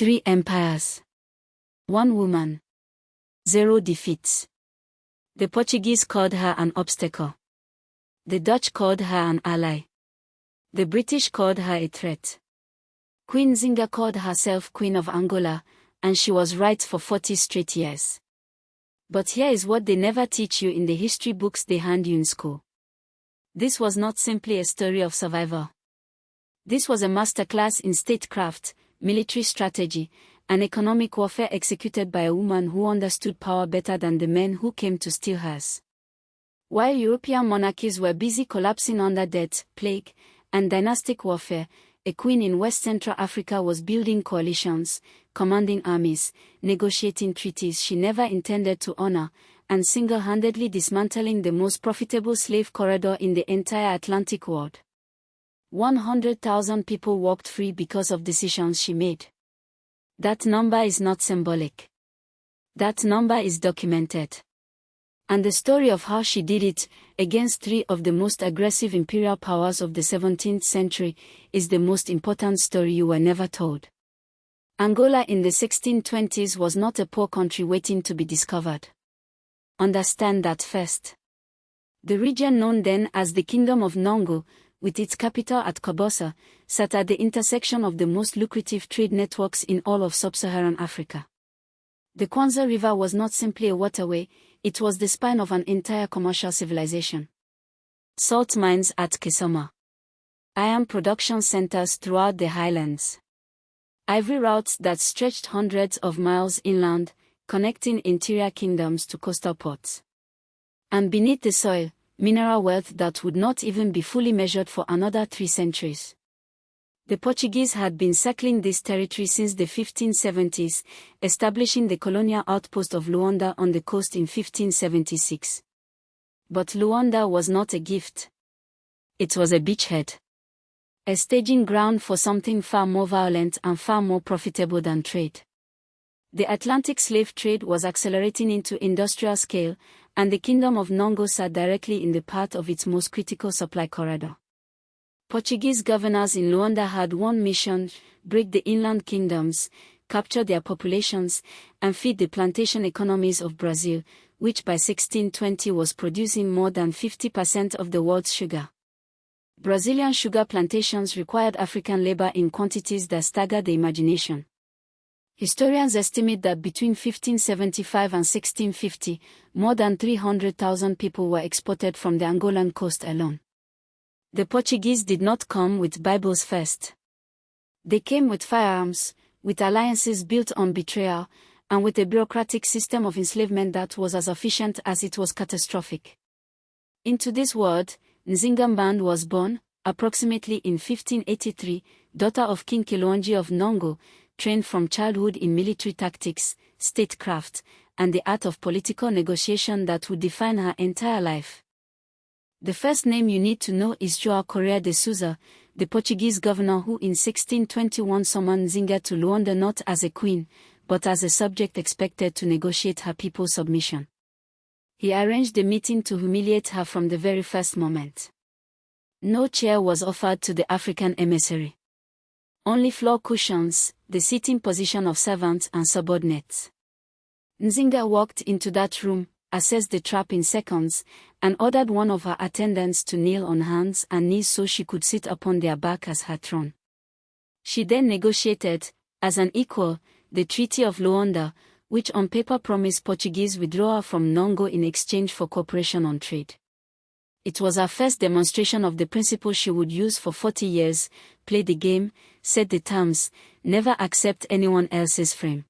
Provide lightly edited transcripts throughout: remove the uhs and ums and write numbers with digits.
3 empires. 1 woman. 0 defeats. The Portuguese called her an obstacle. The Dutch called her an ally. The British called her a threat. Queen Nzinga called herself Queen of Angola, and she was right for 40 straight years. But here is what they never teach you in the history books they hand you in school. This was not simply a story of survival. This was a masterclass in statecraft, military strategy, and economic warfare executed by a woman who understood power better than the men who came to steal hers. While European monarchies were busy collapsing under debt, plague, and dynastic warfare, a queen in West Central Africa was building coalitions, commanding armies, negotiating treaties she never intended to honor, and single-handedly dismantling the most profitable slave corridor in the entire Atlantic world. 100,000 people walked free because of decisions she made. That number is not symbolic. That number is documented. And the story of how she did it, against 3 of the most aggressive imperial powers of the 17th century, is the most important story you were never told. Angola in the 1620s was not a poor country waiting to be discovered. Understand that first. The region known then as the Kingdom of Nongo, with its capital at Kobosa, sat at the intersection of the most lucrative trade networks in all of sub-Saharan Africa. The Kwanza River was not simply a waterway, it was the spine of an entire commercial civilization. Salt mines at Kisoma. Iron production centers throughout the highlands. Ivory routes that stretched hundreds of miles inland, connecting interior kingdoms to coastal ports. And beneath the soil, mineral wealth that would not even be fully measured for another 3 centuries. The Portuguese had been circling this territory since the 1570s, establishing the colonial outpost of Luanda on the coast in 1576. But Luanda was not a gift. It was a beachhead. A staging ground for something far more violent and far more profitable than trade. The Atlantic slave trade was accelerating into industrial scale, and the Kingdom of Nongo sat directly in the path of its most critical supply corridor. Portuguese governors in Luanda had one mission: break the inland kingdoms, capture their populations, and feed the plantation economies of Brazil, which by 1620 was producing more than 50% of the world's sugar. Brazilian sugar plantations required African labor in quantities that staggered the imagination. Historians estimate that between 1575 and 1650, more than 300,000 people were exported from the Angolan coast alone. The Portuguese did not come with Bibles first. They came with firearms, with alliances built on betrayal, and with a bureaucratic system of enslavement that was as efficient as it was catastrophic. Into this world, Nzinga was born, approximately in 1583, daughter of King Kilonji of Nongo, trained from childhood in military tactics, statecraft, and the art of political negotiation that would define her entire life. The first name you need to know is João Correa de Souza, the Portuguese governor who in 1621 summoned Nzinga to Luanda not as a queen, but as a subject expected to negotiate her people's submission. He arranged the meeting to humiliate her from the very first moment. No chair was offered to the African emissary. Only floor cushions, the seating position of servants and subordinates. Nzinga walked into that room, assessed the trap in seconds, and ordered one of her attendants to kneel on hands and knees so she could sit upon their back as her throne. She then negotiated, as an equal, the Treaty of Luanda, which on paper promised Portuguese withdrawal from Nongo in exchange for cooperation on trade. It was her first demonstration of the principle she would use for 40 years: play the game, set the terms, never accept anyone else's frame.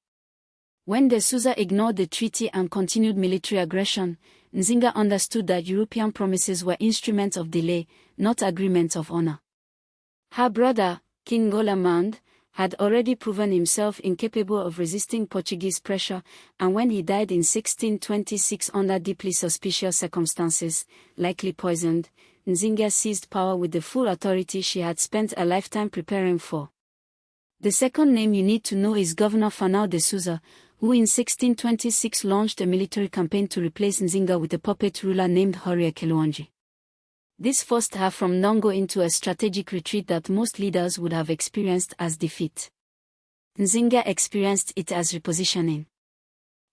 When de Souza ignored the treaty and continued military aggression, Nzinga understood that European promises were instruments of delay, not agreements of honor. Her brother, King Ngola, had already proven himself incapable of resisting Portuguese pressure, and when he died in 1626 under deeply suspicious circumstances, likely poisoned, Nzinga seized power with the full authority she had spent a lifetime preparing for. The second name you need to know is Governor Fanao de Souza, who in 1626 launched a military campaign to replace Nzinga with a puppet ruler named Horia Kilonji. This forced her from Nongo into a strategic retreat that most leaders would have experienced as defeat. Nzinga experienced it as repositioning.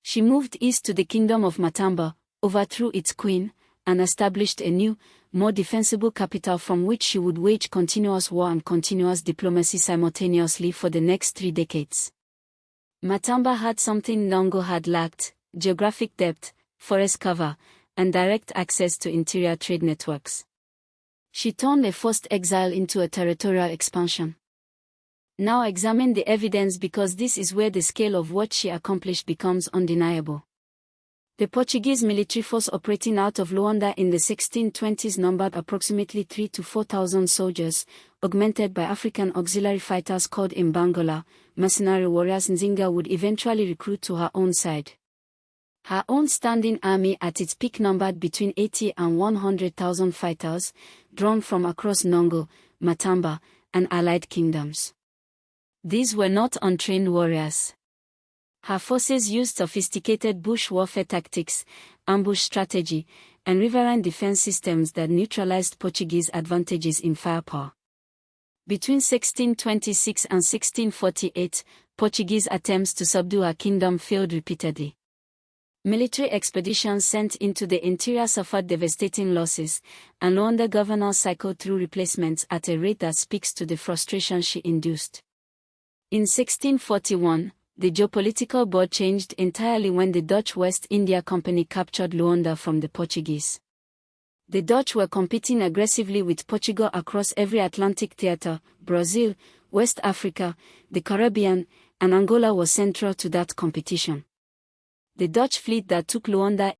She moved east to the kingdom of Matamba, overthrew its queen, and established a new, more defensible capital from which she would wage continuous war and continuous diplomacy simultaneously for the next 3 decades. Matamba had something Nongo had lacked: geographic depth, forest cover, and direct access to interior trade networks. She turned a forced exile into a territorial expansion. Now examine the evidence, because this is where the scale of what she accomplished becomes undeniable. The Portuguese military force operating out of Luanda in the 1620s numbered approximately 3,000 to 4,000 soldiers, augmented by African auxiliary fighters called Angola, mercenary warriors Nzinga would eventually recruit to her own side. Her own standing army at its peak numbered between 80 and 100,000 fighters, drawn from across Nongo, Matamba, and allied kingdoms. These were not untrained warriors. Her forces used sophisticated bush warfare tactics, ambush strategy, and riverine defense systems that neutralized Portuguese advantages in firepower. Between 1626 and 1648, Portuguese attempts to subdue her kingdom failed repeatedly. Military expeditions sent into the interior suffered devastating losses, and Luanda governors cycled through replacements at a rate that speaks to the frustration she induced. In 1641, the geopolitical board changed entirely when the Dutch West India Company captured Luanda from the Portuguese. The Dutch were competing aggressively with Portugal across every Atlantic theater. Brazil, West Africa, the Caribbean, and Angola was central to that competition. The Dutch fleet that took Luanda